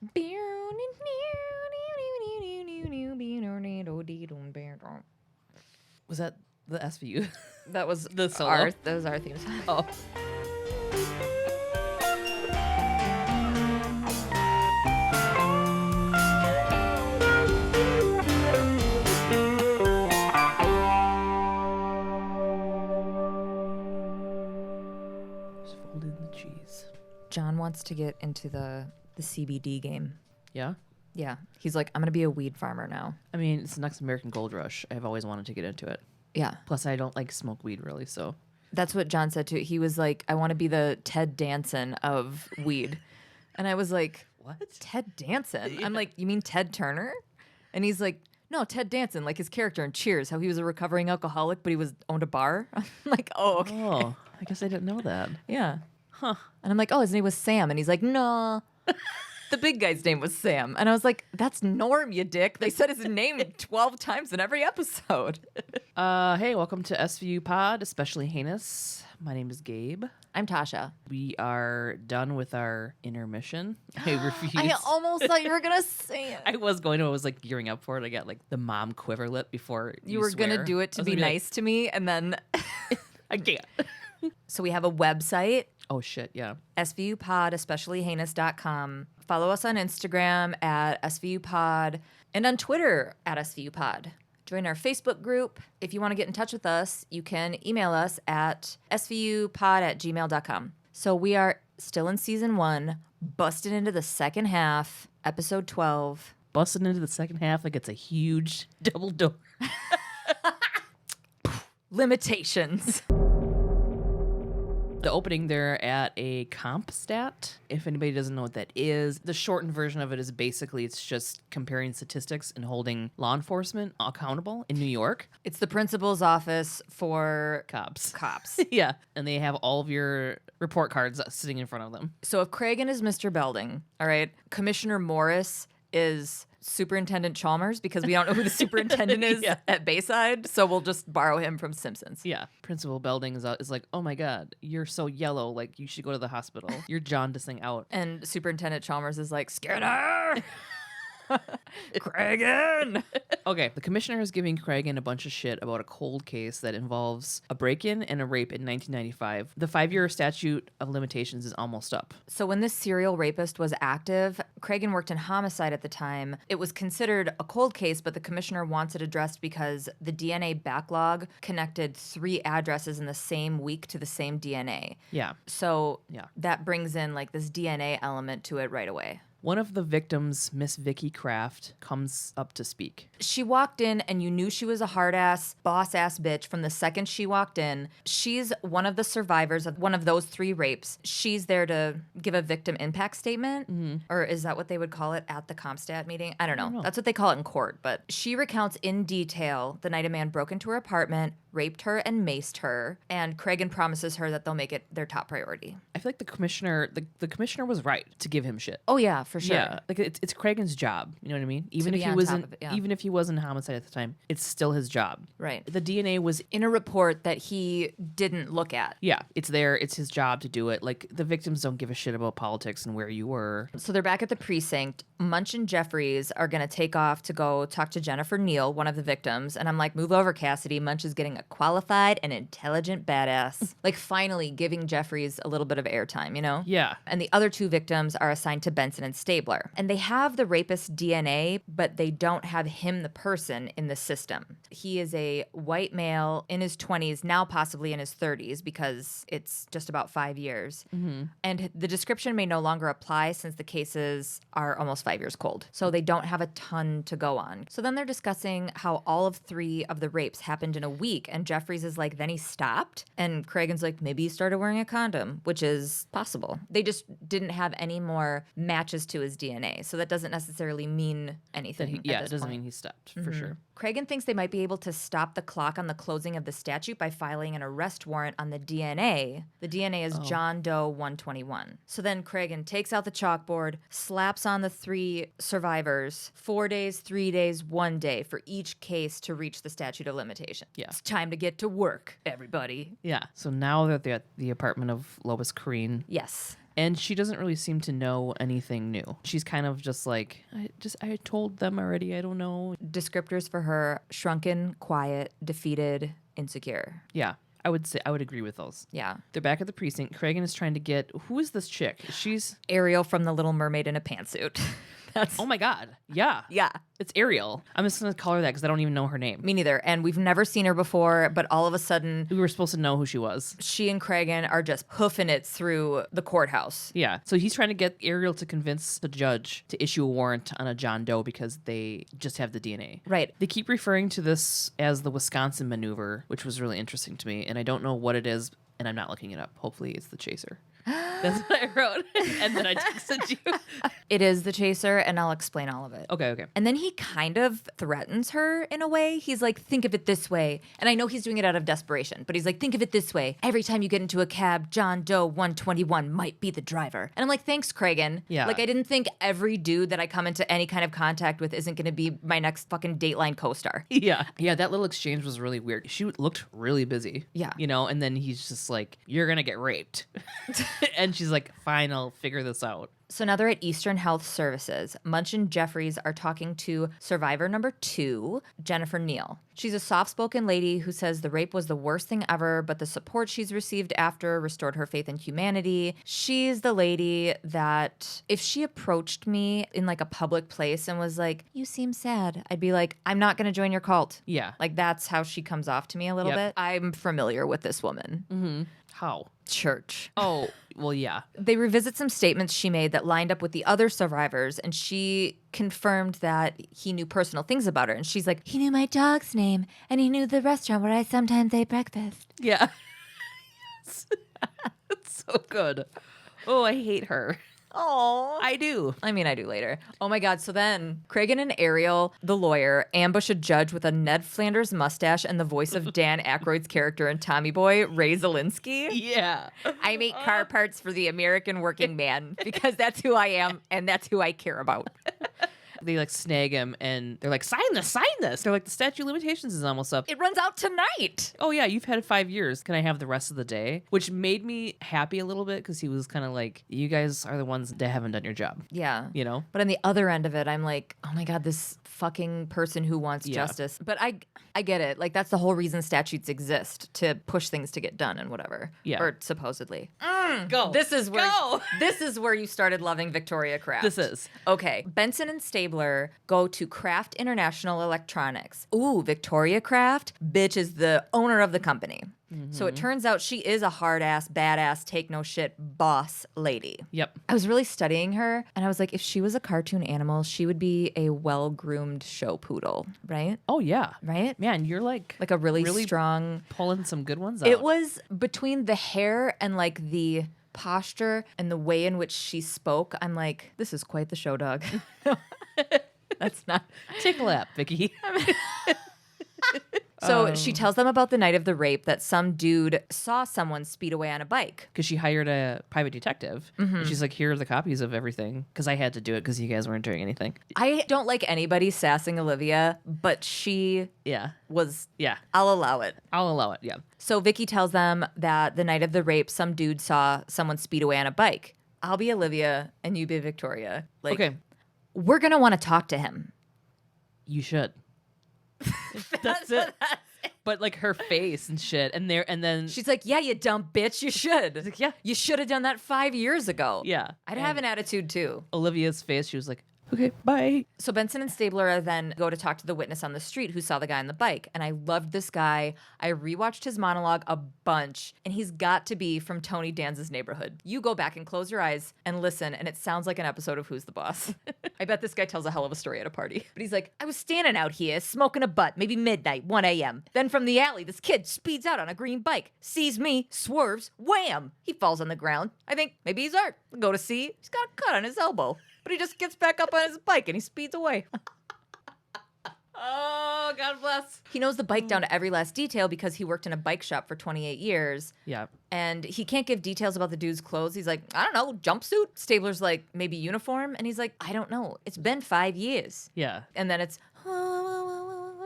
Was that the SVU? That was the solo? that was our theme song. Oh. John wants to get into the CBD game. Yeah? Yeah. He's like, I'm going to be a weed farmer now. I mean, it's the next American Gold Rush. I've always wanted to get into it. Yeah. Plus, I don't like smoke weed, really, so. That's what John said, too. He was like, I want to be the Ted Danson of weed. And I was like, what? Ted Danson? Yeah. I'm like, you mean Ted Turner? And he's like, no, Ted Danson, like his character in Cheers, how he was a recovering alcoholic, but he owned a bar. I'm like, oh, okay. Oh, I guess I didn't know that. Yeah. Huh. And I'm like, oh, his name was Sam. And he's like, no, the big guy's name was Sam. And I was like, that's Norm, you dick. They said his name 12 times in every episode. Hey, welcome to SVU Pod, Especially Heinous. My name is Gabe. I'm Tasha. We are done with our intermission. I refuse. I almost thought you were going to say it. I was going to. I was like gearing up for it. I got like the mom quiver lip before you were going to do it to be nice to me. And then I can't. So we have a website. Oh, shit, yeah. SVUpod, especiallyheinous.com. Follow us on Instagram at SVUpod and on Twitter at SVUpod. Join our Facebook group. If you want to get in touch with us, you can email us at svupod@gmail.com. So we are still in season 1, busted into the second half, episode 12. Busting into the second half like it's a huge double door. Limitations. The opening, they're at a comp stat. If anybody doesn't know what that is, the shortened version of it is basically it's just comparing statistics and holding law enforcement accountable in New York. It's the principal's office for Cops. Yeah. And they have all of your report cards sitting in front of them. So if Cragen is Mr. Belding, all right, Commissioner Morris is Superintendent Chalmers, because we don't know who the superintendent is at Bayside, so we'll just borrow him from Simpsons. Yeah. Principal Belding is like, oh my God, you're so yellow, like you should go to the hospital. You're jaundicing out. And Superintendent Chalmers is like, Skinner! Cragen! Okay, the commissioner is giving Cragen a bunch of shit about a cold case that involves a break-in and a rape in 1995. The 5-year statute of limitations is almost up. So when this serial rapist was active, Cragen worked in homicide at the time. It was considered a cold case, but the commissioner wants it addressed because the DNA backlog connected 3 addresses in the same week to the same DNA. Yeah. So that brings in like this DNA element to it right away. One of the victims, Miss Vicky Kraft, comes up to speak. She walked in and you knew she was a hard-ass, boss-ass bitch from the second she walked in. She's one of the survivors of one of those 3 rapes. She's there to give a victim impact statement, or is that what they would call it at the CompStat meeting? I don't know. That's what they call it in court, but she recounts in detail the night a man broke into her apartment, raped her and maced her, and Cragen promises her that they'll make it their top priority. I feel like the commissioner was right to give him shit. Oh yeah, for sure. Yeah, like it's Cragen's job. You know what I mean? Even if he wasn't homicide at the time, it's still his job. Right. The DNA was in a report that he didn't look at. Yeah, it's there. It's his job to do it. Like the victims don't give a shit about politics and where you were. So they're back at the precinct. Munch and Jeffries are going to take off to go talk to Jennifer Neal, one of the victims. And I'm like, move over, Cassidy. Munch is getting a qualified and intelligent badass. Like finally giving Jeffries a little bit of airtime, you know? Yeah. And the other 2 victims are assigned to Benson and Stabler. And they have the rapist's DNA, but they don't have him, the person, in the system. He is a white male in his 20s, now possibly in his 30s, because it's just about 5 years. Mm-hmm. And the description may no longer apply since the cases are almost 5 years cold. So they don't have a ton to go on. So then they're discussing how all of 3 of the rapes happened in a week. And Jeffries is like, then he stopped. And Cragen's like, maybe he started wearing a condom, which is possible. They just didn't have any more matches to his DNA. So that doesn't necessarily mean anything. It doesn't mean he stopped, for sure. Cragen thinks they might be able to stop the clock on the closing of the statute by filing an arrest warrant on the DNA. The DNA is John Doe 121. So then Cragen takes out the chalkboard, slaps on the 3 survivors, 4 days, 3 days, 1 day for each case to reach the statute of limitation. Yeah. It's time to get to work, everybody. Yeah. So now they're at the apartment of Lois Crean. Yes. And she doesn't really seem to know anything new. She's kind of just like, I told them already. I don't know. Descriptors for her: shrunken, quiet, defeated, insecure. Yeah. I would agree with those. Yeah. They're back at the precinct. Kragan is trying to get, who is this chick? She's Ariel from the Little Mermaid in a pantsuit. Oh my God. Yeah. Yeah. It's Ariel. I'm just going to call her that because I don't even know her name. Me neither. And we've never seen her before, but all of a sudden, We were supposed to know who she was. she and Kragan are just hoofing it through the courthouse. Yeah. So he's trying to get Ariel to convince the judge to issue a warrant on a John Doe because they just have the DNA. Right. They keep referring to this as the Wisconsin maneuver, which was really interesting to me. And I don't know what it is, and I'm not looking it up. Hopefully it's the chaser. That's what I wrote. And then I texted you. It is the chaser, and I'll explain all of it. Okay. And then he kind of threatens her in a way. He's like, think of it this way. And I know he's doing it out of desperation, but he's like, think of it this way. Every time you get into a cab, John Doe 121 might be the driver. And I'm like, thanks, Kragan. Yeah. Like, I didn't think every dude that I come into any kind of contact with isn't going to be my next fucking Dateline co-star. Yeah. Yeah, that little exchange was really weird. She looked really busy. Yeah. You know, and then he's just like, you're going to get raped. And she's like, fine, I'll figure this out. So now they're at Eastern Health Services. Munch and Jeffries are talking to survivor number 2, Jennifer Neal. She's a soft-spoken lady who says the rape was the worst thing ever, but the support she's received after restored her faith in humanity. She's the lady that if she approached me in like a public place and was like, you seem sad, I'd be like, I'm not going to join your cult. Yeah. Like that's how she comes off to me a little bit. I'm familiar with this woman. Mm-hmm. How? Church. Oh, well, yeah. They revisit some statements she made that lined up with the other survivors, and she confirmed that he knew personal things about her. And she's like, he knew my dog's name, and he knew the restaurant where I sometimes ate breakfast. Yeah. It's so good. Oh, I hate her. Oh, I do. I mean, I do later. Oh my God. So then Kragan and Ariel, the lawyer, ambush a judge with a Ned Flanders mustache and the voice of Dan Aykroyd's character in Tommy Boy, Ray Zielinski. Yeah. I make car parts for the American working man because that's who I am and that's who I care about. They like snag him and they're like, sign this. They're like, the statute of limitations is almost up. It runs out tonight. Oh yeah, you've had 5 years. Can I have the rest of the day? Which made me happy a little bit because he was kind of like, you guys are the ones that haven't done your job. Yeah. You know? But on the other end of it, I'm like, oh my God, this fucking person who wants justice. But I get it. Like, that's the whole reason statutes exist, to push things to get done and whatever. Yeah. Or supposedly. Go. This is where Go. this is where you started loving Victoria Kraft. This is. Okay. Benson and Stabler go to Kraft International Electronics. Ooh, Victoria Kraft, bitch, is the owner of the company. So it turns out she is a hard-ass, badass, take-no-shit boss lady. Yep. I was really studying her, and I was like, if she was a cartoon animal, she would be a well-groomed show poodle, right? Oh yeah. Right? Man, you're like Like a really strong... pulling some good ones out. It was between the hair and like the posture and the way in which she spoke. I'm like, this is quite the show dog. That's not... Take a lap, Vicky. So she tells them about the night of the rape, that some dude saw someone speed away on a bike. Because she hired a private detective. And she's like, here are the copies of everything. Because I had to do it because you guys weren't doing anything. I don't like anybody sassing Olivia, but she Yeah. was... Yeah. I'll allow it. I'll allow it. Yeah. So Vicky tells them that the night of the rape, some dude saw someone speed away on a bike. I'll be Olivia and you be Victoria. Like, Okay. we're going to want to talk to him. You should. That's it. But like her face and shit. And then She's like, yeah, you dumb bitch. You should. like, yeah. You should have done that 5 years ago. Yeah. I'd have an attitude too. Olivia's face, she was like, okay, bye. So Benson and Stabler then go to talk to the witness on the street who saw the guy on the bike. And I loved this guy. I rewatched his monologue a bunch, and he's got to be from Tony Danza's Neighborhood. You go back and close your eyes and listen, and it sounds like an episode of Who's the Boss. I bet this guy tells a hell of a story at a party. But he's like, I was standing out here smoking a butt, maybe midnight, 1 a.m. Then from the alley, this kid speeds out on a green bike, sees me, swerves, wham! He falls on the ground. I think maybe he's hurt. We go to see. He's got a cut on his elbow. But he just gets back up on his bike and he speeds away. Oh, God bless. He knows the bike down to every last detail because he worked in a bike shop for 28 years. Yeah. And he can't give details about the dude's clothes. He's like, I don't know, jumpsuit? Stabler's like, maybe uniform? And he's like, I don't know. It's been 5 years. Yeah. And then it's,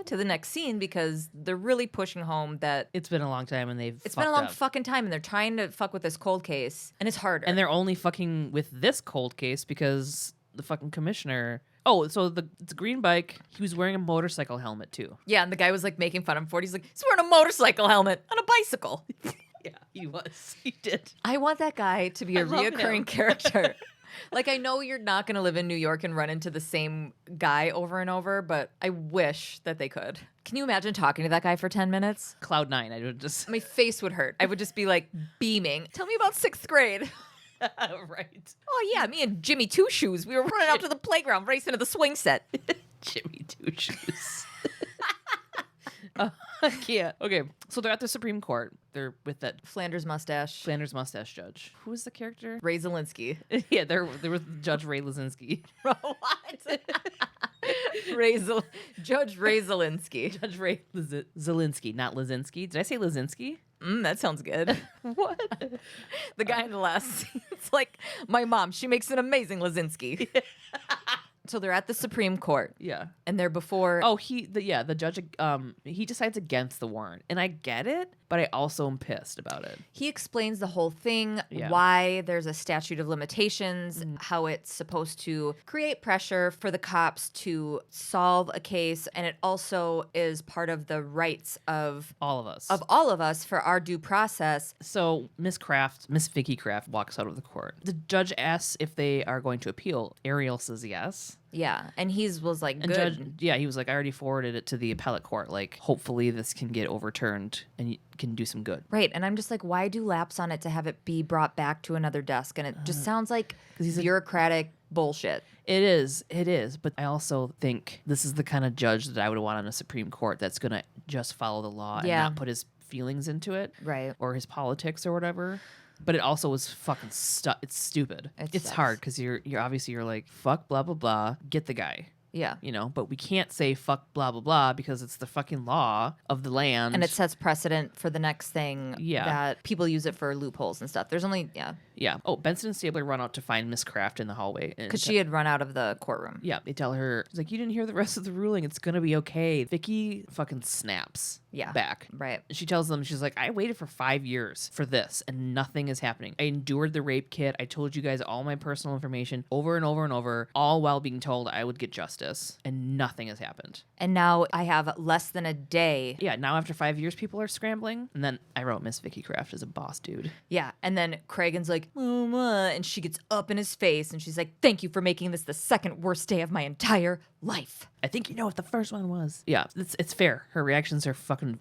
on to the next scene because they're really pushing home that It's been a long time and it's been a long fucking time and they're trying to fuck with this cold case and it's harder. And they're only fucking with this cold case because the fucking commissioner... Oh, so it's a green bike. He was wearing a motorcycle helmet too. Yeah, and the guy was like making fun of him for it. He's like, he's wearing a motorcycle helmet on a bicycle. Yeah, he was. He did. I want that guy to be a reoccurring character. Like, I know you're not going to live in New York and run into the same guy over and over, but I wish that they could. Can you imagine talking to that guy for 10 minutes? Cloud 9. I would just... My face would hurt. I would just be like beaming. Tell me about 6th grade. Right. Oh, yeah, me and Jimmy Two Shoes. We were running out to the playground racing to the swing set. Jimmy Two Shoes. I can't. Okay, so they're at the Supreme Court. They're with that Flanders mustache judge. Who is the character? Ray Zelinsky. Yeah, they're with Judge Ray Lazinski. What? Judge Ray Zelinsky. Judge Ray Zelinsky, not Lazinski. Did I say Lazinski? That sounds good. What? The guy in the last scene. It's like my mom. She makes an amazing Lazinski. So they're at the Supreme Court. Yeah. And they're before... Oh, the judge, he decides against the warrant. And I get it, but I also am pissed about it. He explains the whole thing, Yeah. why there's a statute of limitations, how it's supposed to create pressure for the cops to solve a case, and it also is part of the rights of All of us. all of us for our due process. So Miss Vicky Kraft walks out of the court. The judge asks if they are going to appeal. Ariel says yes. Yeah, and was like, And good. he was like, I already forwarded it to the appellate court. Like, hopefully this can get overturned and you can do some good. Right, and I'm just like, why do laps on it to have it be brought back to another desk? And it just sounds like bureaucratic bullshit. It is. But I also think this is the kind of judge that I would want on a Supreme Court that's going to just follow the law and not put his feelings into it. Right. Or his politics or whatever. But it also was fucking it's stupid. It's hard because you're obviously you're like, fuck blah blah blah, get the guy. Yeah. You know, but we can't say fuck blah blah blah because it's the fucking law of the land. And it sets precedent for the next thing. Yeah. That people use it for loopholes and stuff. There's only Yeah. Oh, Benson and Stabler run out to find Miss Kraft in the hallway. because she had run out of the courtroom. Yeah, they tell her, it's like, you didn't hear the rest of the ruling. It's going to be okay. Vicky fucking snaps back. Right. She tells them, she's like, I waited for 5 years for this and nothing is happening. I endured the rape kit. I told you guys all my personal information over and over and over, all while being told I would get justice. And nothing has happened. And now I have less than a day. Yeah, now after 5 years, people are scrambling. And then I wrote Miss Vicky Kraft as a boss dude. Yeah. And then Cragen's like, Mama. And she gets up in his face and she's like, thank you for making this the second worst day of my entire life. I think you know what the first one was. Yeah, it's fair. Her reactions are fucking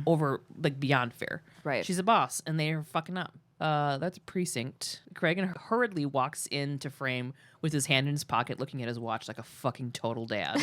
over, like, beyond fair. Right. She's a boss, and they're fucking up. That's a precinct. Cragen hurriedly walks into frame with his hand in his pocket, looking at his watch like a fucking total dad.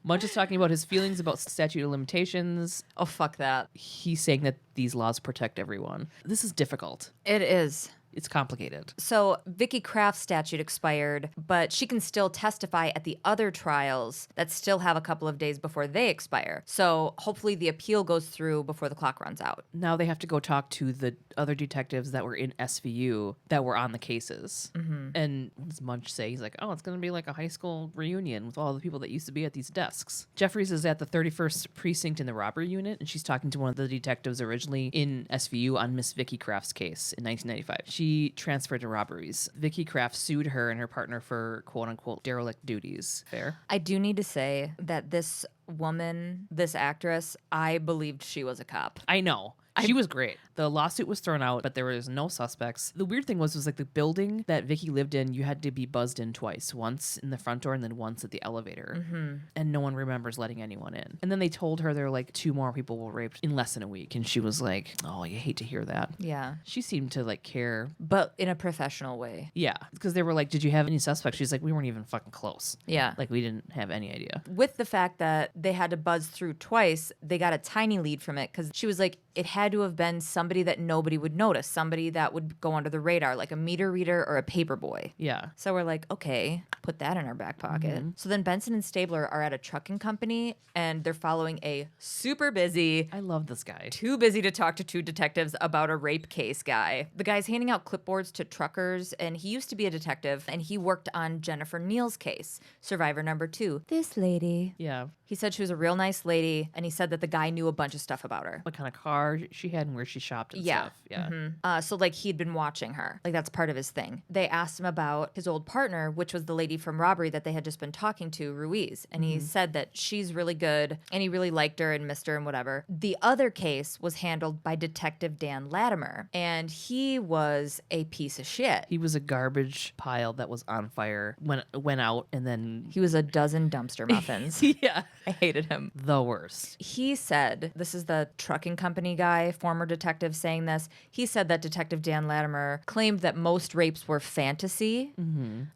Munch is talking about his feelings about statute of limitations. Oh, fuck that. He's saying that these laws protect everyone. This is difficult. It is. It's complicated. So Vicky Kraft's statute expired, but she can still testify at the other trials that still have a couple of days before they expire. So hopefully the appeal goes through before the clock runs out. Now they have to go talk to the other detectives that were in SVU that were on the cases. And what does Munch say? He's like, oh, it's going to be like a high school reunion with all the people that used to be at these desks. Jeffries is at the 31st precinct in the robbery unit, and she's talking to one of the detectives originally in SVU on Miss Vicky Kraft's case in 1995. She transferred to robberies. Vicky Kraft sued her and her partner for quote-unquote derelict duties. Fair? I do need to say that this woman, this actress, I believed she was a cop. I know. She was great. The lawsuit was thrown out, but there was no suspects. The weird thing was like the building that Vicky lived in, you had to be buzzed in twice. Once in the front door and then once at the elevator. And no one remembers letting anyone in. And then they told her there were like 2 more people were raped in less than a week. And she was like, oh, I hate to hear that. Yeah. She seemed to like care. But in a professional way. Yeah. Because they were like, did you have any suspects? She's like, we weren't even fucking close. Yeah. Like we didn't have any idea. With the fact that they had to buzz through twice, they got a tiny lead from it because she was like, it had to have been somebody that nobody would notice, somebody that would go under the radar, like a meter reader or a paper boy. Yeah. So we're like, okay, put that in our back pocket. So then Benson and Stabler are at a trucking company and they're following a super busy, I love this guy. too busy to talk to 2 detectives about a rape case guy. The guy's handing out clipboards to truckers, and he used to be a detective, and he worked on Jennifer Neal's case, survivor number 2. This lady. Yeah. He said she was a real nice lady, and he said that the guy knew a bunch of stuff about her. What kind of car she had and where she shopped and stuff. Yeah. So, like, he'd been watching her. Like, that's part of his thing. They asked him about his old partner, which was the lady from Robbery that they had just been talking to, Ruiz. And he said that she's really good, and he really liked her and missed her and whatever. The other case was handled by Detective Dan Latimer, and he was a piece of shit. He was a garbage pile that was on fire, went out, and then... He was a dozen dumpster muffins. Yeah. I hated him. The worst. He said, this is the trucking company guy, former detective saying this. He said that Detective Dan Latimer claimed that most rapes were fantasy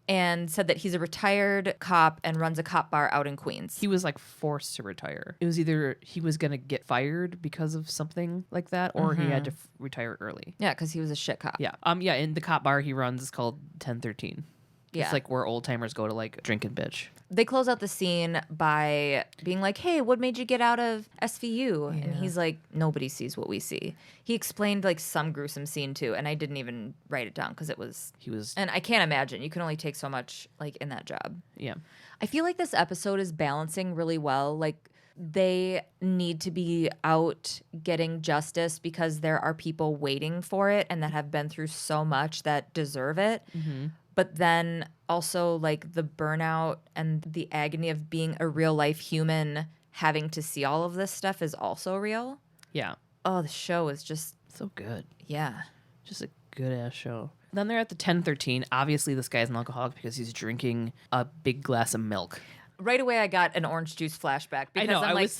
and said that he's a retired cop and runs a cop bar out in Queens. He was like forced to retire. It was either he was going to get fired because of something like that or he had to retire early. Yeah, because he was a shit cop. Yeah. Yeah. And the cop bar he runs is called 1013. Yeah. It's like where old timers go to like drink and bitch. They close out the scene by being like, hey, what made you get out of SVU? Yeah. And he's like, nobody sees what we see. He explained like some gruesome scene too, and I didn't even write it down because it was... He was... And I can't imagine. You can only take so much like in that job. Yeah. I feel like this episode is balancing really well. Like, they need to be out getting justice because there are people waiting for it and that have been through so much that deserve it. But then also like the burnout and the agony of being a real life human having to see all of this stuff is also real. Yeah. Oh, the show is just... So good. Yeah. Just a good ass show. Then they're at the 1013. Obviously, this guy's an alcoholic because he's drinking a big glass of milk. Right away, I got an orange juice flashback because I know, I'm like,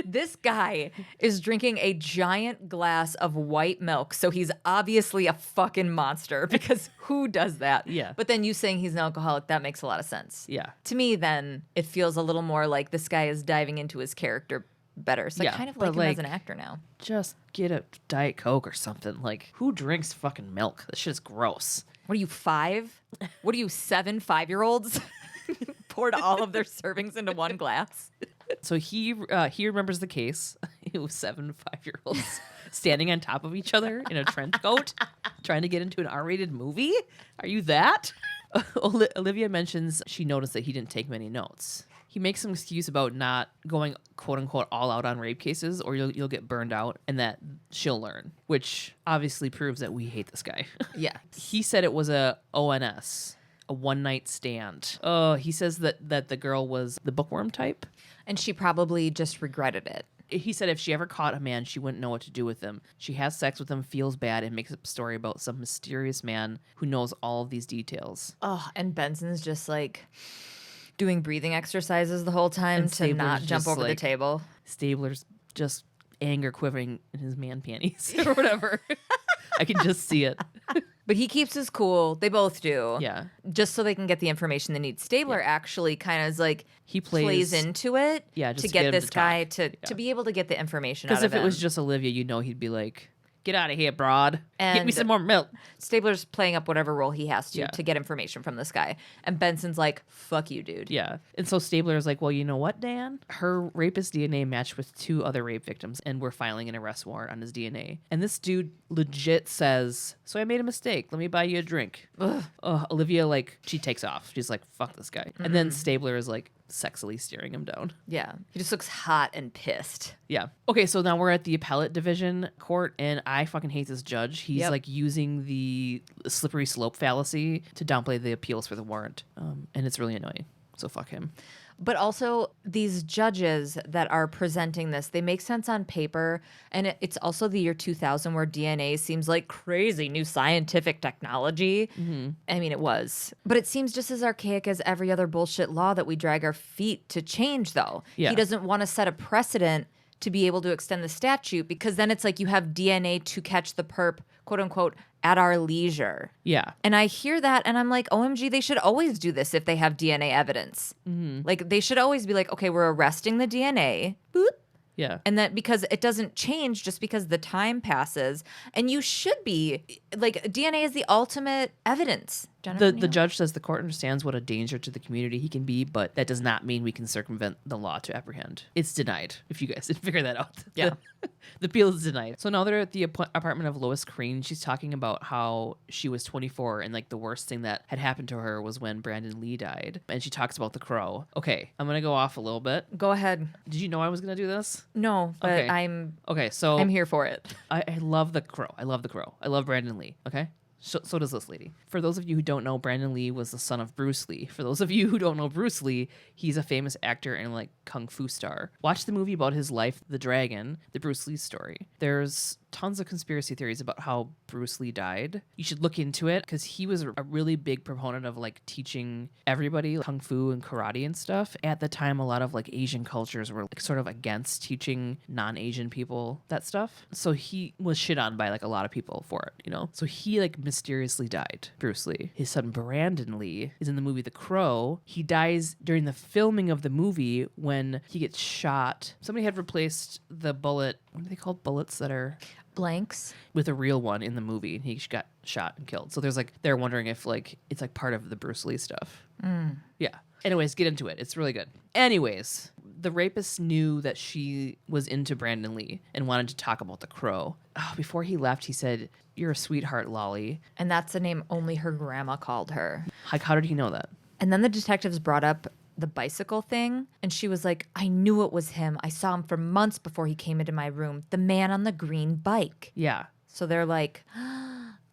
this guy is drinking a giant glass of white milk, so he's obviously a fucking monster because who does that? Yeah. But then you saying he's an alcoholic, that makes a lot of sense. Yeah. To me, then, it feels a little more like this guy is diving into his character better. So I kind of like him as an actor now. Just get a Diet Coke or something. Like, who drinks fucking milk? This shit's gross. What are you, 5? What are you, 7 5-year-olds? Poured all of their servings into one glass. So he remembers the case. It was 7 5-year-olds standing on top of each other in a trench coat, trying to get into an R-rated movie. Are you that? Olivia mentions she noticed that he didn't take many notes. He makes some excuse about not going quote unquote all out on rape cases, or you'll get burned out, and that she'll learn, which obviously proves that we hate this guy. Yeah. He said it was a ONS. A one-night stand. Oh, he says that the girl was the bookworm type. And she probably just regretted it. He said if she ever caught a man, she wouldn't know what to do with him. She has sex with him, feels bad, and makes up a story about some mysterious man who knows all of these details. Oh, and Benson's just like doing breathing exercises the whole time And to not Stabler's jump just, over the like, table. Stabler's just anger quivering in his man panties or whatever. I can just see it. But he keeps his cool. They both do. Yeah. Just so they can get the information they need. Stabler actually kind of is like He plays into it Yeah, just to to get get him this to guy talk. to be able to get the information out of Because him. if it was just Olivia, you know he'd be like, get out of here, broad. Get me And- some more milk. Stabler's playing up whatever role he has Yeah. to get information from this guy. And Benson's like, fuck you, dude. Yeah. And so Stabler is like, well, you know what, Dan? Her rapist DNA matched with 2 other rape victims, and we're filing an arrest warrant on his DNA. And this dude legit says, so I made a mistake. Let me buy you a drink. Olivia, like, she takes off. She's like, fuck this guy. And then Stabler is like, sexily staring him down. Yeah. He just looks hot and pissed. Yeah. Okay, so now we're at the appellate division court, and I fucking hate this judge. He's like using the slippery slope fallacy to downplay the appeals for the warrant, and it's really annoying. So fuck him. But also, these judges that are presenting this, they make sense on paper. And it's also the year 2000 where DNA seems like crazy new scientific technology. I mean, it was. But it seems just as archaic as every other bullshit law that we drag our feet to change, though. Yeah. He doesn't want to set a precedent to be able to extend the statute because then it's like you have DNA to catch the perp, quote unquote, at our leisure. Yeah. And I hear that and I'm like, OMG, they should always do this if they have DNA evidence. Like they should always be like, okay, we're arresting the DNA. Boop. Yeah. And that because it doesn't change just because the time passes. And you should be like, DNA is the ultimate evidence. The judge says the court understands what a danger to the community he can be, but that does not mean we can circumvent the law to apprehend. It's denied, if you guys didn't figure that out. Yeah. The appeal is denied. So now they're at the apartment of Lois Crane. She's talking about how she was 24 and like the worst thing that had happened to her was when Brandon Lee died. And she talks about the crow. Okay, I'm going to go off a little bit. Go ahead. Did you know I was going to do this? No, but Okay. I'm here for it. I love the crow. I love the crow. I love Brandon Lee. Okay. So does this lady. For those of you who don't know, Brandon Lee was the son of Bruce Lee. For those of you who don't know Bruce Lee, he's a famous actor and like kung fu star. Watch the movie about his life, The Dragon, the Bruce Lee story. There's tons of conspiracy theories about how Bruce Lee died. You should look into it because he was a really big proponent of like teaching everybody kung fu and karate and stuff. At the time, a lot of like Asian cultures were like sort of against teaching non-Asian people that stuff. So he was shit on by like a lot of people for it, you know? So he like mysteriously died, Bruce Lee. His son Brandon Lee is in the movie The Crow. He dies during the filming of the movie when he gets shot. Somebody had replaced the bullet. What are they called? Bullets that are blanks with a real one in the movie, and he got shot and killed. So there's like they're wondering if like it's like part of the Bruce Lee stuff. Yeah. Anyways, get into it. It's really good. Anyways, the rapist knew that she was into Brandon Lee and wanted to talk about the crow. Oh, before he left, he said, "You're a sweetheart, Lolly." And that's a name only her grandma called her. Like, how did he know that? And then the detectives brought up the bicycle thing, and she was like, I knew it was him. I saw him for months before he came into my room. The man on the green bike. Yeah. So they're like,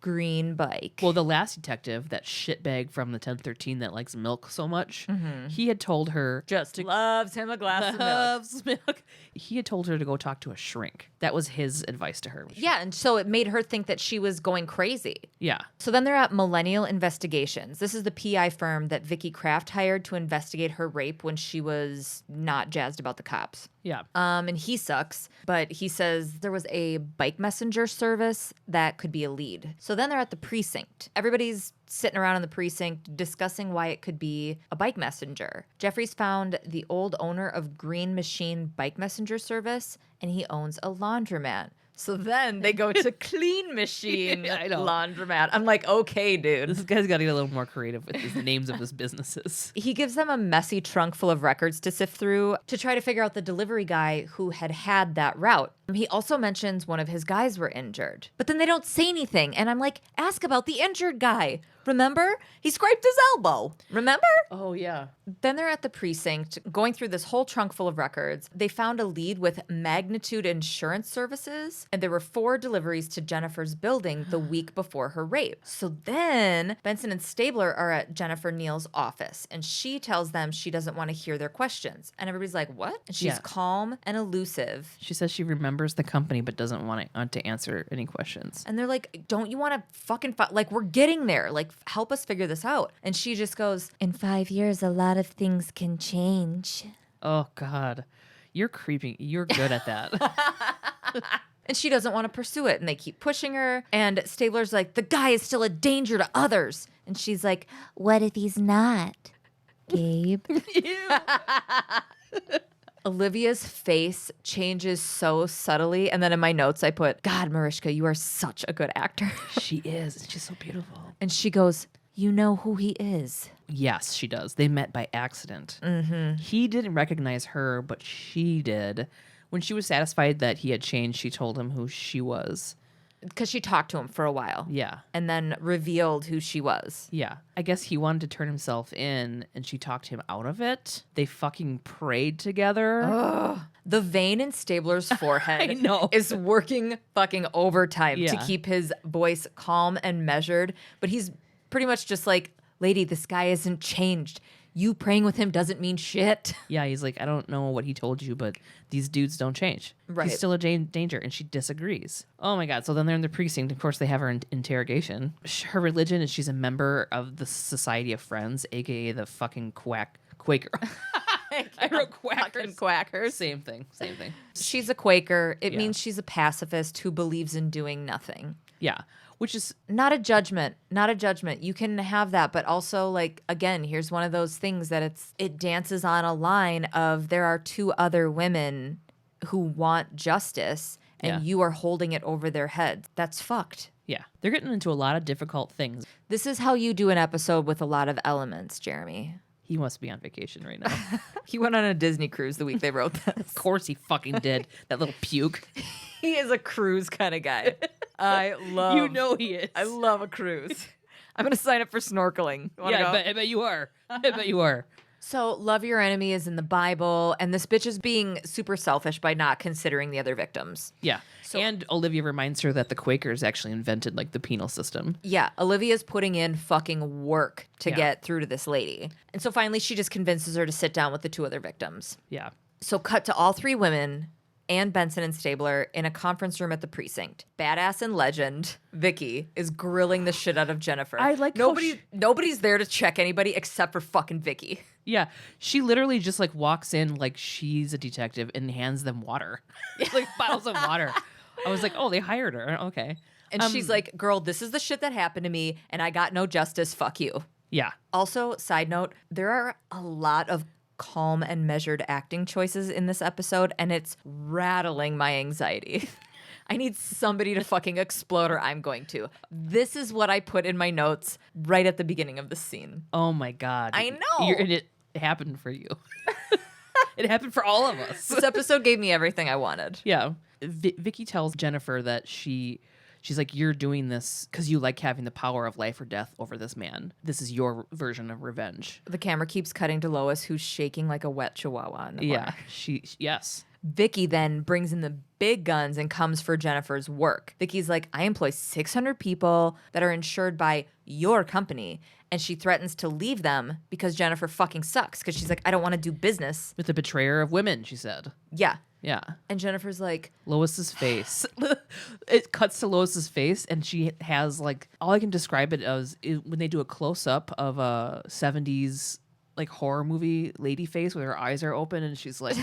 green bike. Well, the last detective, that shitbag from the 1013 that likes milk so much, he had told her Just loves him a glass of milk. loves milk. He had told her to go talk to a shrink. That was his advice to her. Yeah, and so it made her think that she was going crazy. Yeah. So then they're at Millennial Investigations. This is the PI firm that Vicky Kraft hired to investigate her rape when she was not jazzed about the cops. Yeah. And he sucks, but he says there was a bike messenger service that could be a lead. So then they're at the precinct. Everybody's sitting around in the precinct discussing why it could be a bike messenger. Jeffries found the old owner of Green Machine Bike Messenger Service, and he owns a laundromat. So then they go to Clean Machine I know. Laundromat. I'm like, okay, dude. This guy's got to get a little more creative with the names of his businesses. He gives them a messy trunk full of records to sift through to try to figure out the delivery guy who had that route. He also mentions one of his guys were injured. But then they don't say anything. And I'm like, ask about the injured guy. Remember? He scraped his elbow. Remember? Oh, yeah. Then they're at the precinct going through this whole trunk full of records. They found a lead with Magnitude Insurance Services, and there were 4 deliveries to Jennifer's building the week before her rape. So then Benson and Stabler are at Jennifer Neal's office, and she tells them she doesn't want to hear their questions. And everybody's like, what? And she's calm and elusive. She says she remembers the company but doesn't want to answer any questions. And they're like, don't you want to fucking like, we're getting there. Like, help us figure this out. And she just goes, in 5 years, a lot of things can change. Oh, God. You're creeping. You're good at that. And she doesn't want to pursue it. And they keep pushing her. And Stabler's like, the guy is still a danger to others. And she's like, what if he's not, Gabe? Olivia's face changes so subtly. And then in my notes, I put, God, Mariska, you are such a good actor. She is. She's so beautiful. And she goes, you know who he is. Yes, she does. They met by accident. He didn't recognize her, but she did. When she was satisfied that he had changed, she told him who she was. Because she talked to him for a while. Yeah. And then revealed who she was. Yeah. I guess he wanted to turn himself in, and she talked him out of it. They fucking prayed together. Ugh. The vein in Stabler's forehead I know. is working fucking overtime to Yeah. keep his voice calm and measured. But he's pretty much just like, lady, this guy isn't changed. You praying with him doesn't mean shit. Yeah, he's like, I don't know what he told you, but these dudes don't change. Right. He's still a danger, and she disagrees. Oh my God. So then they're in the precinct. Of course, they have her in interrogation. Her religion is she's a member of the Society of Friends, a.k.a. the fucking Quaker. I wrote Fucking quackers. Same thing. She's a Quaker. It Yeah. means she's a pacifist who believes in doing nothing. Yeah. Which is, Not a judgment. Not a judgment. You can have that, but also, like, again, here's one of those things that it dances on a line of there are 2 other women who want justice, and Yeah. you are holding it over their heads. That's fucked. Yeah. They're getting into a lot of difficult things. This is how you do an episode with a lot of elements, Jeremy. He must be on vacation right now. He went on a Disney cruise the week they wrote this. Of course he fucking did. That little puke. He is a cruise kind of guy. I love. You know he is. I love a cruise. I'm going to sign up for snorkeling. Yeah, I bet you are. I bet you are. So, love your enemy is in the Bible, and this bitch is being super selfish by not considering the other victims. Yeah. And Olivia reminds her that the Quakers actually invented like the penal system. Yeah, Olivia's putting in fucking work to get through to this lady. And so finally she just convinces her to sit down with the 2 other victims. Yeah. So cut to all 3 women and Benson and Stabler in a conference room at the precinct. Badass and legend Vicky is grilling the shit out of Jennifer. I like nobody's there to check anybody except for fucking Vicky. Yeah, she literally just like walks in like she's a detective and hands them water, like bottles of water. I was like, oh, they hired her. Okay. And she's like, girl, this is the shit that happened to me and I got no justice. Fuck you. Yeah. Also, side note, there are a lot of calm and measured acting choices in this episode, and it's rattling my anxiety. I need somebody to fucking explode or I'm going to. This is what I put in my notes right at the beginning of the scene. Oh my God. I know. It happened for you. It happened for all of us. This episode gave me everything I wanted. Yeah. Vicky tells Jennifer that she's like, you're doing this because you like having the power of life or death over this man. This is your version of revenge. The camera keeps cutting to Lois, who's shaking like a wet chihuahua in the corner. Yes. Vicky then brings in the big guns and comes for Jennifer's work. Vicky's like, I employ 600 people that are insured by your company. And she threatens to leave them because Jennifer fucking sucks. Because she's like, I don't want to do business. With the betrayer of women, she said. Yeah. Yeah. And Jennifer's like, Lois's face. It cuts to Lois's face, and she has like, all I can describe it as when they do a close up of a 70s like horror movie lady face with her eyes are open, and she's like,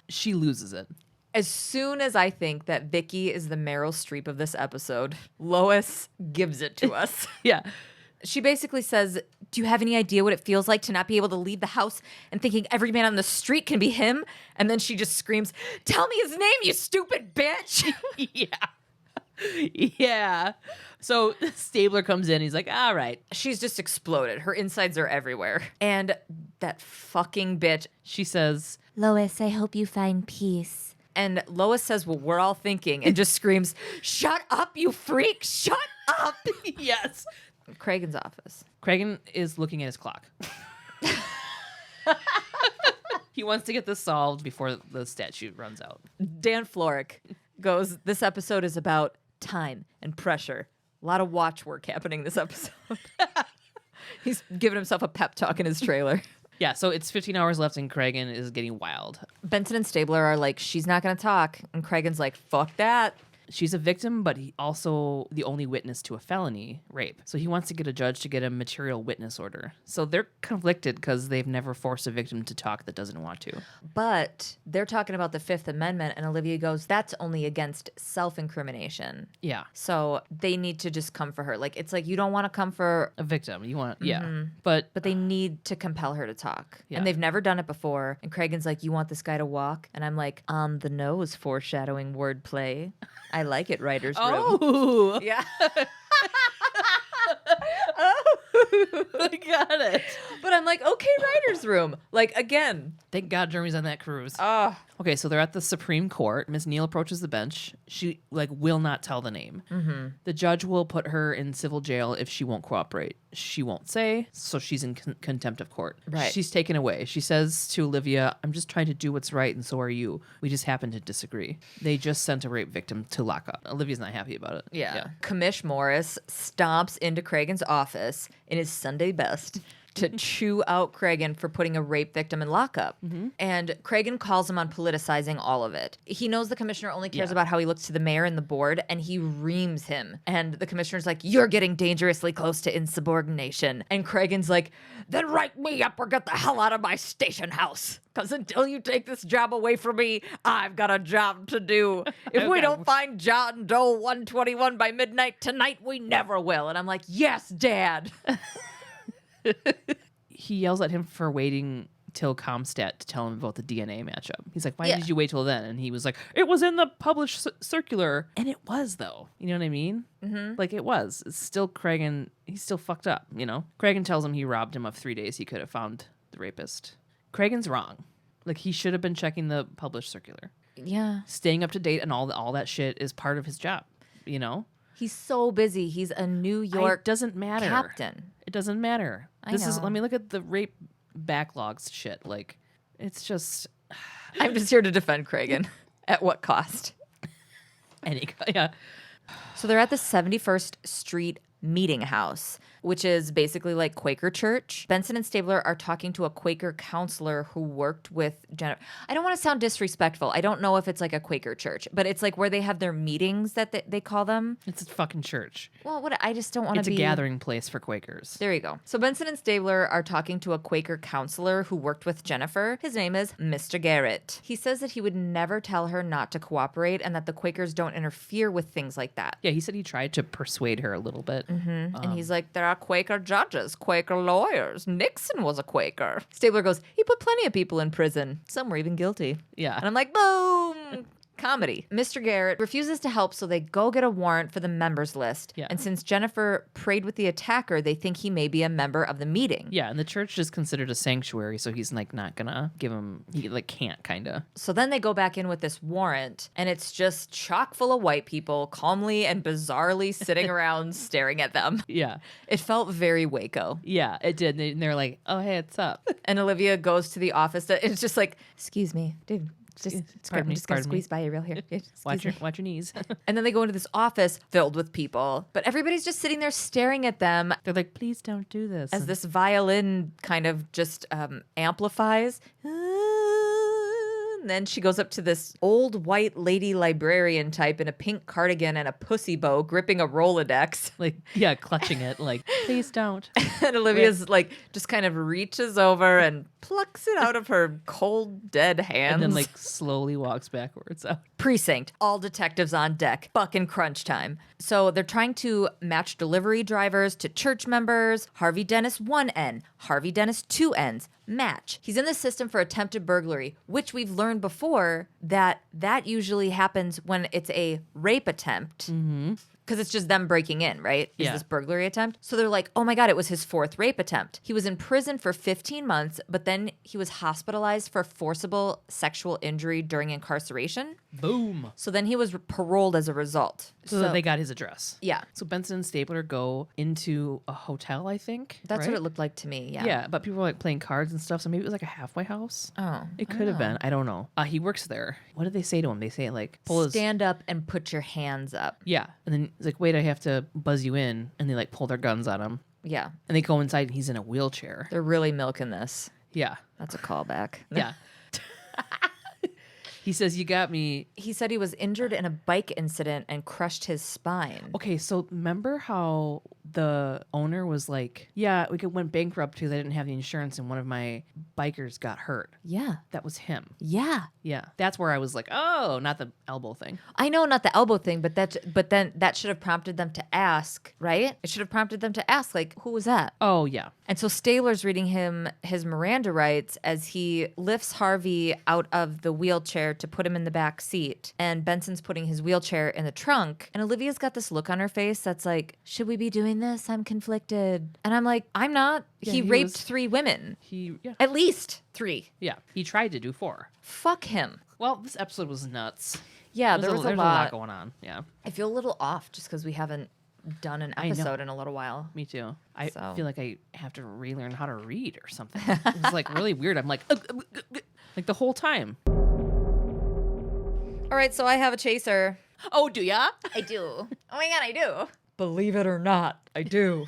she loses it. As soon as I think that Vicky is the Meryl Streep of this episode, Lois gives it to us. Yeah. She basically says, do you have any idea what it feels like to not be able to leave the house and thinking every man on the street can be him? And then she just screams, tell me his name, you stupid bitch. Yeah. So Stabler comes in. He's like, all right. She's just exploded. Her insides are everywhere. And that fucking bitch. She says, Lois, I hope you find peace. And Lois says what we're all thinking and just screams, shut up, you freak. Shut up. Yes. Cragen's office. Cragen is looking at his clock. He wants to get this solved before the statute runs out. Dan Florek goes, this episode is about time and pressure. A lot of watch work happening this episode. He's giving himself a pep talk in his trailer. Yeah, so it's 15 hours left and Cragen is getting wild. Benson and Stabler are like, she's not going to talk. And Cragen's like, fuck that. She's a victim, but he also the only witness to a felony rape. So he wants to get a judge to get a material witness order. So they're conflicted because they've never forced a victim to talk that doesn't want to. But they're talking about the Fifth Amendment, and Olivia goes, that's only against self-incrimination. Yeah. So they need to just come for her. Like, it's like, you don't want to come for A victim. You want, yeah. But they need to compel her to talk. Yeah. And they've never done it before. And Cragen's like, you want this guy to walk? And I'm like, on the nose foreshadowing wordplay. I like it, writer's room. Oh, Yeah. I got it. But I'm like, okay, writer's room. Like, again. Thank God Jeremy's on that cruise. Oh. Okay, so they're at the Supreme Court. Miss Neal approaches the bench. She will not tell the name. Mm-hmm. The judge will put her in civil jail if she won't cooperate. She won't say, so she's in contempt of court. Right. She's taken away. She says to Olivia, I'm just trying to do what's right, and so are you. We just happen to disagree. They just sent a rape victim to lock up. Olivia's not happy about it. Yeah. Commish Morris stomps into Cragen's office in his Sunday best to chew out Cragen for putting a rape victim in lockup. Mm-hmm. And Cragen calls him on politicizing all of it. He knows the commissioner only cares about how he looks to the mayor and the board, and he reams him. And the commissioner's like, you're getting dangerously close to insubordination. And Cragen's like, then write me up or get the hell out of my station house. Because until you take this job away from me, I've got a job to do. If we don't find John Doe 121 by midnight tonight, we never will. And I'm like, yes, Dad. He yells at him for waiting Till Comstat to tell him about the DNA matchup. He's like, why Yeah. did you wait till then? And he was like, it was in the published circular. And it was, though. You know what I mean? Mm-hmm. Like, it was. It's still Cragen. He's still fucked up, you know? Cragen tells him he robbed him of 3 days he could have found the rapist. Cragen's wrong. Like, he should have been checking the published circular. Yeah. Staying up to date and all that shit is part of his job, you know? He's so busy. He's a New York It doesn't matter. captain. It doesn't matter. I Is, know. let me look at the rape backlogs shit. Like, it's just I'm just here to defend Cragen. At what cost? yeah. So they're at the 71st Street Meeting House, which is basically like Quaker church. Benson and Stabler are talking to a Quaker counselor who worked with Jennifer. I don't want to sound disrespectful. I don't know if it's like a Quaker church, but it's like where they have their meetings that they call them. It's a fucking church. Well, what I just don't want to It's be a gathering place for Quakers. There you go. So Benson and Stabler are talking to a Quaker counselor who worked with Jennifer. His name is Mr. Garrett. He says that he would never tell her not to cooperate and that the Quakers don't interfere with things like that. Yeah, he said he tried to persuade her a little bit. And he's like, there are Quaker judges, Quaker lawyers. Nixon was a Quaker. Stabler goes, he put plenty of people in prison. Some were even guilty. Yeah. And I'm like, boom. Comedy. Mr. Garrett refuses to help, so they go get a warrant for the members list. Yeah. And since Jennifer prayed with the attacker, they think he may be a member of the meeting. Yeah, and the church is considered a sanctuary, so he's like not gonna give him. He like can't kind of. So then they go back in with this warrant, and it's just chock full of white people calmly and bizarrely sitting around staring at them. Yeah, It felt very Waco. yeah, it did. And they're like, "Oh, hey, what's up?" And Olivia goes to the office. And it's just like, excuse me, dude. I'm Pardon me, just gonna pardon me. squeeze by you real here. Watch your knees. And then they go into this office filled with people, but everybody's just sitting there staring at them They're like, "Please don't do this." as this violin kind of just amplifies. And then she goes up to this old white lady librarian type in a pink cardigan and a pussy bow gripping a Rolodex. like, yeah, clutching it. Like, please don't. And Olivia's like just kind of reaches over and plucks it out of her cold, dead hands. And then like slowly walks backwards out. Precinct, all detectives on deck, fucking crunch time. So they're trying to match delivery drivers to church members. Harvey Dennis 1N, Harvey Dennis 2Ns, match. He's in the system for attempted burglary, which we've learned before that usually happens when it's a rape attempt. Because it's just them breaking in, right? Is Yeah. this burglary attempt? So they're like, oh my God, it was his 4th rape attempt. He was in prison for 15 months, but then he was hospitalized for forcible sexual injury during incarceration. Boom. So then he was paroled as a result. So they got his address. Yeah. So Benson and Stabler go into a hotel, I think. That's right? what it looked like to me. Yeah. Yeah, but people were like playing cards and stuff, so maybe it was like a halfway house. Oh. It could have been. I don't know. He works there. What did they say to him? They say like, pull his. Stand up and put your hands up. Yeah. And then he's like, wait, I have to buzz you in. And they like pull their guns on him. Yeah. And they go inside and he's in a wheelchair. They're really milking this. Yeah. That's a callback. Yeah. He says, you got me. He said he was injured in a bike incident and crushed his spine. Okay, so remember how the owner was like, yeah, we went bankrupt because I didn't have the insurance and one of my bikers got hurt. Yeah. That was him. Yeah. Yeah. That's where I was like, oh, not the elbow thing. I know, not the elbow thing, but then that should have prompted them to ask, right? It should have prompted them to ask, like, who was that? Oh, yeah. And so Stabler's reading him his Miranda rights as he lifts Harvey out of the wheelchair to put him in the back seat. And Benson's putting his wheelchair in the trunk. And Olivia's got this look on her face that's like, should we be doing this? I'm conflicted. And I'm like, I'm not. Yeah, he he raped was- 3 women. Yeah. At least 3. Yeah. He tried to do 4. Fuck him. Well, this episode was nuts. Yeah, there was a there's lot. going on. Yeah. I feel a little off just because we haven't done an I know. episode in a little while. Me too. I So. feel like I have to relearn how to read or something. It was like really weird. I'm like the whole time. All right, so I have a chaser. Oh, do ya? I do. Oh my God, I do. Believe it or not, I do.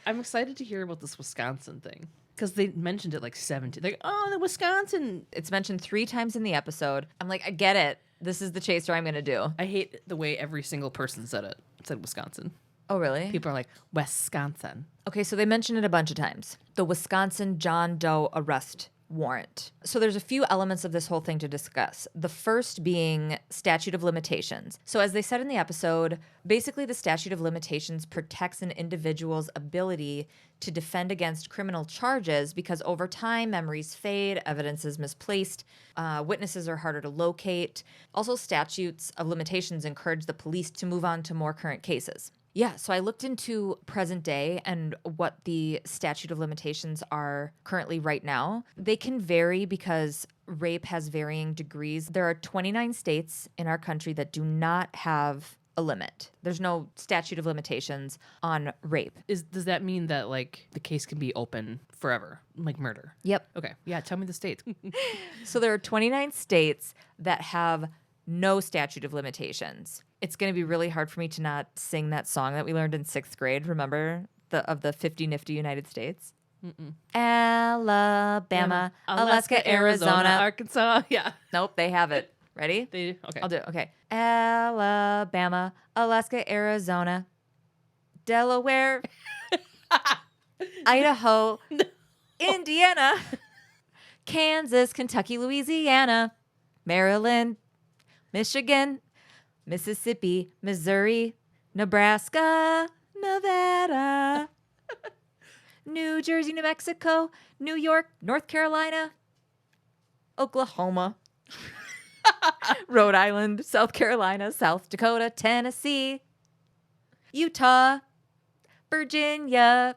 I'm excited to hear about this Wisconsin thing because they mentioned it like 17. Like, oh, the Wisconsin. It's mentioned 3 times in the episode. I'm like, I get it. This is the chaser I'm going to do. I hate the way every single person said it. It said Wisconsin. Oh, really? People are like, Wisconsin. Okay, so they mentioned it a bunch of times. The Wisconsin John Doe arrest warrant. So there's a few elements of this whole thing to discuss. The first being statute of limitations. So as they said in the episode, basically the statute of limitations protects an individual's ability to defend against criminal charges because over time memories fade, evidence is misplaced, witnesses are harder to locate. Also, statutes of limitations encourage the police to move on to more current cases. Yeah, so I looked into present day and what the statute of limitations are currently right now. They can vary because rape has varying degrees. There are 29 states in our country that do not have a limit. There's no statute of limitations on rape. Does that mean that like the case can be open forever, like murder? Yep. Okay. Yeah. Tell me the states. So there are 29 states that have no statute of limitations. It's going to be really hard for me to not sing that song that we learned in 6th grade. Remember of the 50 nifty United States? Mm-mm. Alabama, Alaska, Arizona, Arkansas. Yeah. Nope, they have it. Ready? Okay. I'll do it. Okay. Alabama, Alaska, Arizona, Delaware, Idaho, Indiana, Kansas, Kentucky, Louisiana, Maryland, Michigan, Mississippi, Missouri, Nebraska, Nevada, New Jersey, New Mexico, New York, North Carolina, Oklahoma, Rhode Island, South Carolina, South Dakota, Tennessee, Utah, Virginia,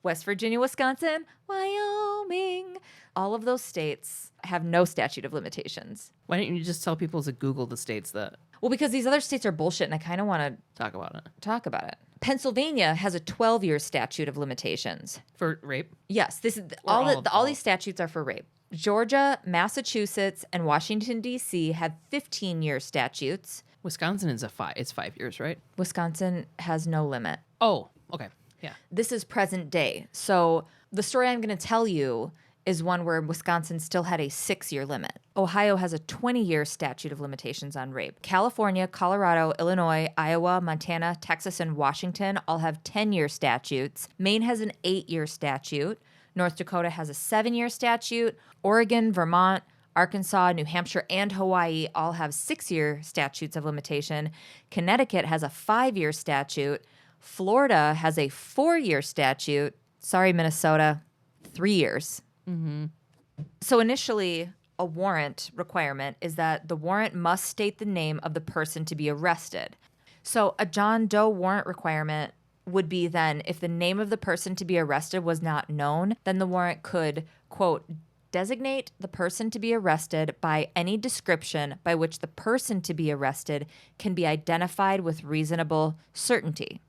West Virginia, Wisconsin, Wyoming. All of those states have no statute of limitations. Why don't you just tell people to Google the states that Well, because these other states are bullshit and I kind of want to talk about it? talk about it. Pennsylvania has a 12-year statute of limitations. For rape? Yes, this is Or all these statutes are for rape. Georgia, Massachusetts, and Washington, D.C. have 15-year statutes. Wisconsin is it's 5 years, right? Wisconsin has no limit. Oh, okay. Yeah. This is present day. So the story I'm going to tell you is one where Wisconsin still had a 6-year limit. Ohio has a 20-year statute of limitations on rape. California, Colorado, Illinois, Iowa, Montana, Texas, and Washington all have 10-year statutes. Maine has an 8-year statute. North Dakota has a 7-year statute. Oregon, Vermont, Arkansas, New Hampshire, and Hawaii all have 6-year statutes of limitation. Connecticut has a 5-year statute. Florida has a 4-year statute. Sorry, Minnesota, 3 years. Mm-hmm. So initially, a warrant requirement is that the warrant must state the name of the person to be arrested. So a John Doe warrant requirement would be then if the name of the person to be arrested was not known, then the warrant could, quote, designate the person to be arrested by any description by which the person to be arrested can be identified with reasonable certainty,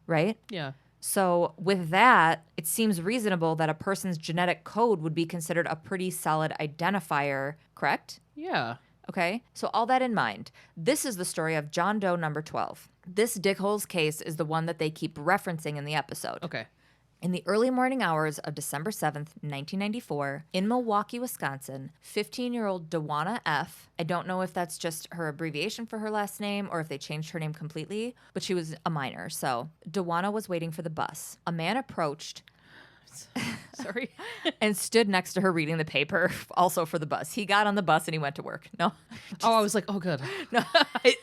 right? Yeah. So with that, it seems reasonable that a person's genetic code would be considered a pretty solid identifier, correct? Yeah. Okay, so all that in mind, this is the story of John Doe number 12. This Dickholes case is the one that they keep referencing in the episode. Okay. In the early morning hours of December 7th, 1994, in Milwaukee, Wisconsin, 15-year-old Dewanna F., I don't know if that's just her abbreviation for her last name or if they changed her name completely, but she was a minor, so Dewanna was waiting for the bus. A man approached Sorry. and stood next to her reading the paper, also for the bus. He got on the bus and he went to work. No. I was like, oh, good. No, I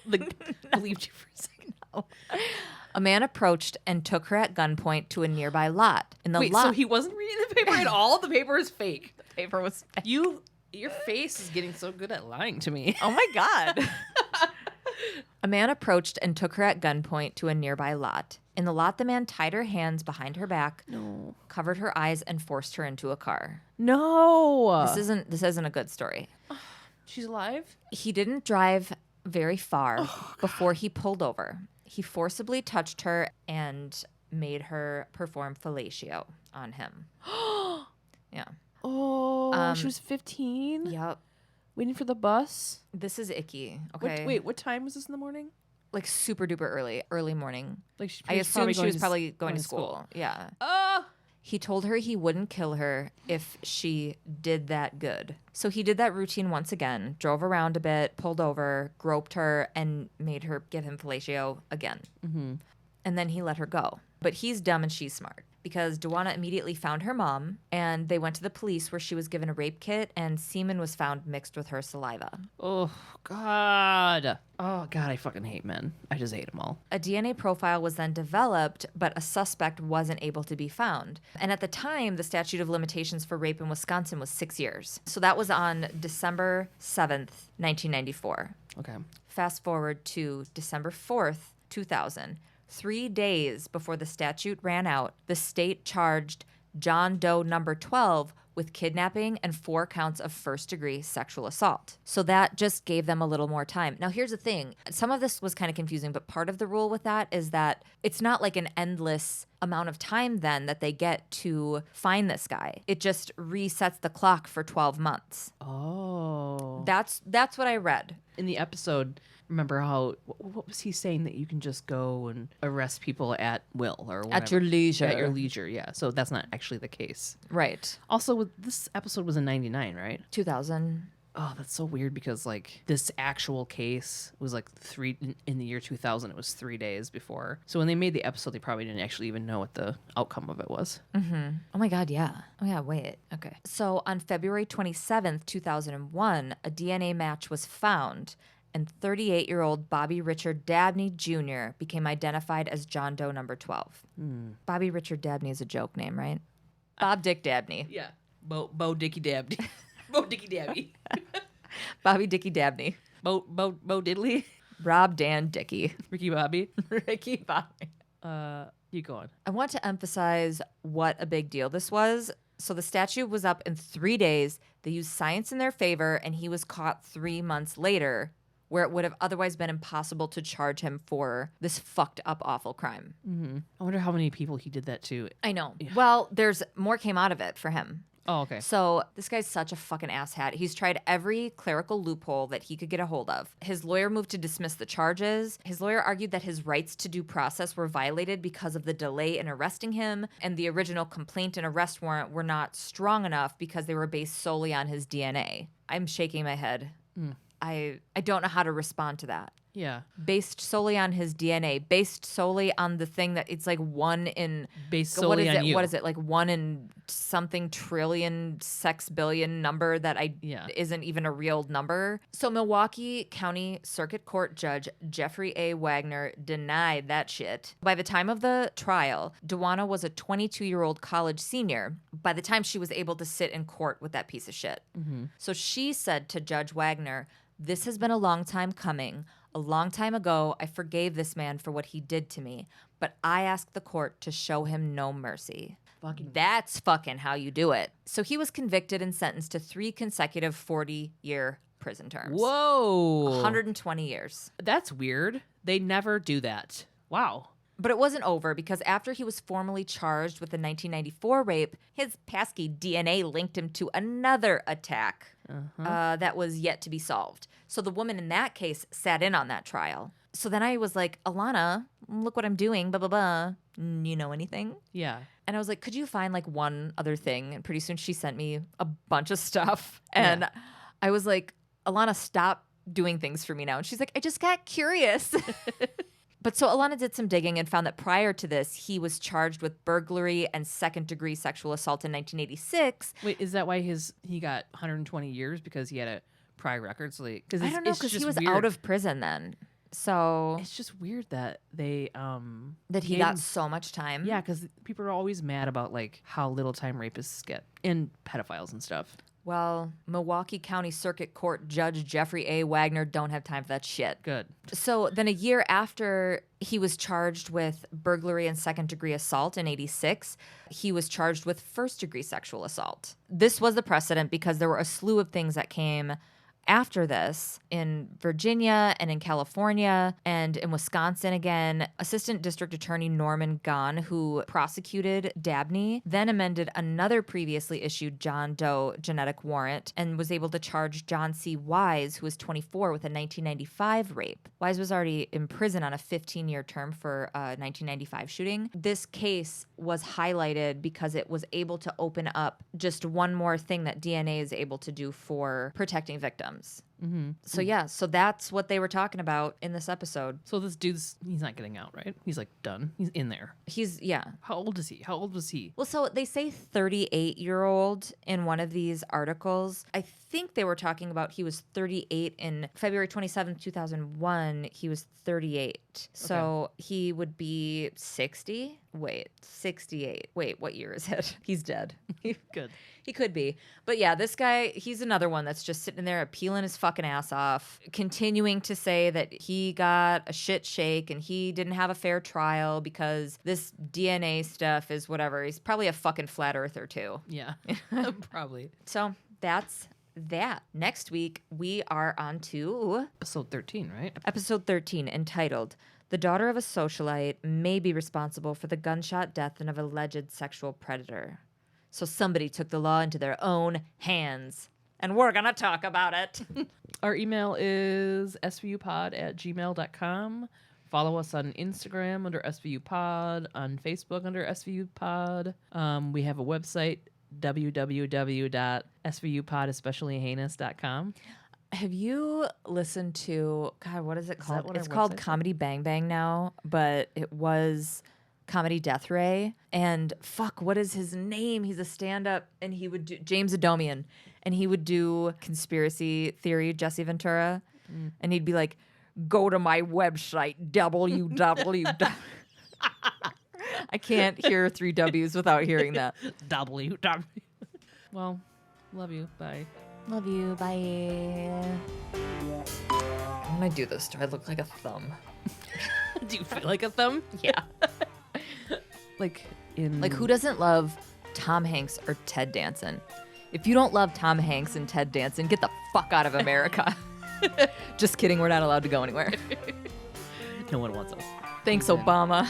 believed you for a second. No. A man approached and took her at gunpoint to a nearby lot. In the Wait, lot, so he wasn't reading the paper at all? The paper is fake. the paper was fake. Your face is getting so good at lying to me. Oh my God. A man approached and took her at gunpoint to a nearby lot. In the lot, the man tied her hands behind her back, covered her eyes, and forced her into a car. No. This isn't a good story. She's alive? He didn't drive very far before he pulled over. He forcibly touched her and made her perform fellatio on him. Yeah. Oh, she was 15? Yep. Waiting for the bus? This is icky. Okay. Wait, what time was this in the morning? Like super duper early morning. Like I assume she was probably going to school. Yeah. Oh! He told her he wouldn't kill her if she did that good. So he did that routine once again, drove around a bit, pulled over, groped her, and made her give him fellatio again. Mm-hmm. And then he let her go. But he's dumb and she's smart. because Dewana immediately found her mom, and they went to the police where she was given a rape kit, and semen was found mixed with her saliva. Oh, God. Oh, God, I fucking hate men. I just hate them all. A DNA profile was then developed, but a suspect wasn't able to be found. And at the time, the statute of limitations for rape in Wisconsin was 6 years. So that was on December 7th, 1994. Okay. Fast forward to December 4th, 2000. 3 days before the statute ran out, the state charged John Doe number 12 with kidnapping and 4 counts of first-degree sexual assault. So that just gave them a little more time. Now, here's the thing. Some of this was kind of confusing, but part of the rule with that is that it's not like an endless amount of time then that they get to find this guy. It just resets the clock for 12 months. Oh. That's what I read. In the episode, remember how, what was he saying, that you can just go and arrest people at will or whatever? At your leisure. At your leisure, yeah. So that's not actually the case. Right. Also, this episode was in 99, right? 2000. Oh, that's so weird because, like, this actual case was, like, in the year 2000. It was 3 days before. So when they made the episode, they probably didn't actually even know what the outcome of it was. Mm-hmm. Oh, my God, yeah. Oh, yeah, wait. Okay. So on February 27th, 2001, a DNA match was found, and 38-year-old Bobby Richard Dabney Jr. became identified as John Doe number 12. Bobby Richard Dabney is a joke name, right? Bob Dick Dabney. Yeah. Bo Dicky Dabney. Bo Dicky Dabney. Bobby Dicky Dabney. Bo Diddley. Rob Dan Dicky. Ricky Bobby. Ricky Bobby. You go on. I want to emphasize what a big deal this was. So the statute was up in 3 days. They used science in their favor, and he was caught 3 months later, where it would have otherwise been impossible to charge him for this fucked up, awful crime. Mm-hmm. I wonder how many people he did that to. I know. Yeah. Well, there's more came out of it for him. Oh, okay. So this guy's such a fucking asshat. He's tried every clerical loophole that he could get a hold of. His lawyer moved to dismiss the charges. His lawyer argued that his rights to due process were violated because of the delay in arresting him, and the original complaint and arrest warrant were not strong enough because they were based solely on his DNA. I'm shaking my head. I don't know how to respond to that. Yeah. Based solely on his DNA, based solely on the thing that it's like one in... Based solely on you. What is it? Like 1 in something trillion sex billion number that isn't even a real number. So Milwaukee County Circuit Court Judge Jeffrey A. Wagner denied that shit. By the time of the trial, Dewana was a 22-year-old college senior by the time she was able to sit in court with that piece of shit. Mm-hmm. So she said to Judge Wagner, "This has been a long time coming. A long time ago, I forgave this man for what he did to me, but I asked the court to show him no mercy." That's fucking how you do it. So he was convicted and sentenced to 3 consecutive 40-year prison terms. Whoa. 120 years. That's weird. They never do that. Wow. But it wasn't over, because after he was formally charged with the 1994 rape, his pesky DNA linked him to another attack that was yet to be solved. So the woman in that case sat in on that trial. So then I was like, "Alana, look what I'm doing, blah, blah, blah. You know anything?" Yeah. And I was like, "Could you find like one other thing?" And pretty soon she sent me a bunch of stuff. And I was like, "Alana, stop doing things for me now." And she's like, "I just got curious." But so Alana did some digging and found that prior to this, he was charged with burglary and second-degree sexual assault in 1986. Wait, is that why he got 120 years? Because he had a prior record? So I don't know, because he was out of prison then. So it's just weird that they that he got so much time. Yeah, because people are always mad about like how little time rapists get, and pedophiles and stuff. Well, Milwaukee County Circuit Court Judge Jeffrey A. Wagner don't have time for that shit. Good. So then a year after he was charged with burglary and second-degree assault in 86, he was charged with first-degree sexual assault. This was the precedent because there were a slew of things that came after this in Virginia and in California and in Wisconsin again. Assistant District Attorney Norman Gahn, who prosecuted Dabney, then amended another previously issued John Doe genetic warrant and was able to charge John C. Wise, who was 24, with a 1995 rape. Wise was already in prison on a 15-year term for a 1995 shooting. This case was highlighted because it was able to open up just one more thing that DNA is able to do for protecting victims. So yeah, so that's what they were talking about in this episode. So this dude's, he's not getting out, right? He's like done. He's in there. Yeah. How old is he? How old was he? Well, so they say 38-year-old in one of these articles. I think they were talking about he was 38 in February 27th, 2001. He was 38. So he would be 60. Wait, 68. Wait, what year is it? He's dead. Good. He could be. But yeah, this guy, he's another one that's just sitting there peeling his fucking ass off, continuing to say that he got a shit shake and he didn't have a fair trial because this DNA stuff is whatever. He's probably a fucking flat earther too. Yeah, probably. So that's that. Next week, we are on to Episode 13, right? episode 13, entitled The Daughter of a Socialite May Be Responsible for the Gunshot Death of an Alleged Sexual Predator. So somebody took the law into their own hands, and we're going to talk about it. Our email is svupod@gmail.com. Follow us on Instagram under svupod, on Facebook under svupod. We have a website, www.svupodespeciallyheinous.com. Have you listened to, God, what is it called? what our It's called website's Comedy Bang Bang now, but it was Comedy Death Ray. And fuck, what is his name? He's a stand-up, and he would do, James Adomian, and he would do conspiracy theory, Jesse Ventura. And he'd be like, go to my website, www. I can't hear 3 W's without hearing that. www. Well, love you. Bye. Love you. Bye. When I do this, do I look like a thumb? Do you feel like a thumb? Yeah. Like in... Like, who doesn't love Tom Hanks or Ted Danson? If you don't love Tom Hanks and Ted Danson, get the fuck out of America. Just kidding, we're not allowed to go anywhere. No one wants us. Thanks, Obama.